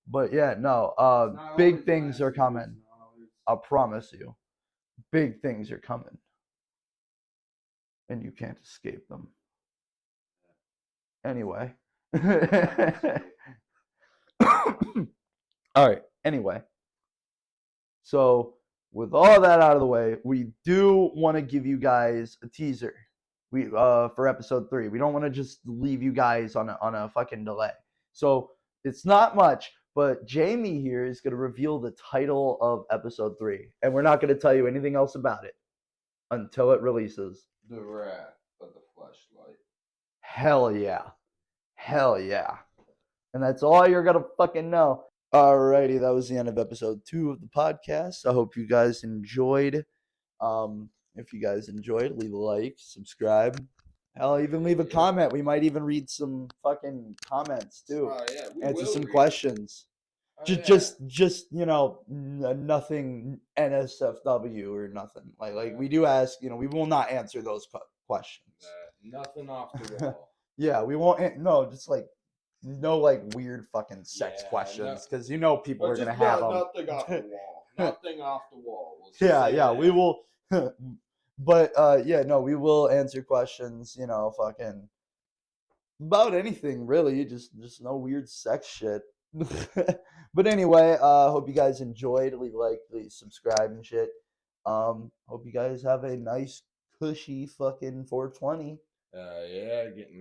But yeah, no. Big things are coming. I promise you. Big things are coming. And you can't escape them. Anyway. All right. Anyway. So with all that out of the way, we do want to give you guys a teaser. For episode 3. We don't want to just leave you guys on a fucking delay. So it's not much, But Jamie here is going to reveal the title of episode 3. And we're not going to tell you anything else about it until it releases. The Wrath of the Fleshlight. Hell yeah. Hell yeah. And that's all you're going to fucking know. Alrighty, that was the end of episode 2 of the podcast. I hope you guys enjoyed. If you guys enjoyed, leave a like, subscribe. Hell, even leave a comment. We might even read some fucking comments too. Yeah, we Answer will some read questions. it. Just nothing NSFW or nothing. Like we do ask. We will not answer those questions. Nothing off the wall. Yeah, we won't. No, just like no weird fucking sex questions because people are gonna have them. Nothing off the wall. Nothing off the wall. Yeah, we will. But we will answer questions. Fucking about anything really. Just no weird sex shit. But anyway, hope you guys enjoyed. Leave a like, please subscribe and shit. Hope you guys have a nice, cushy fucking 420. Yeah, getting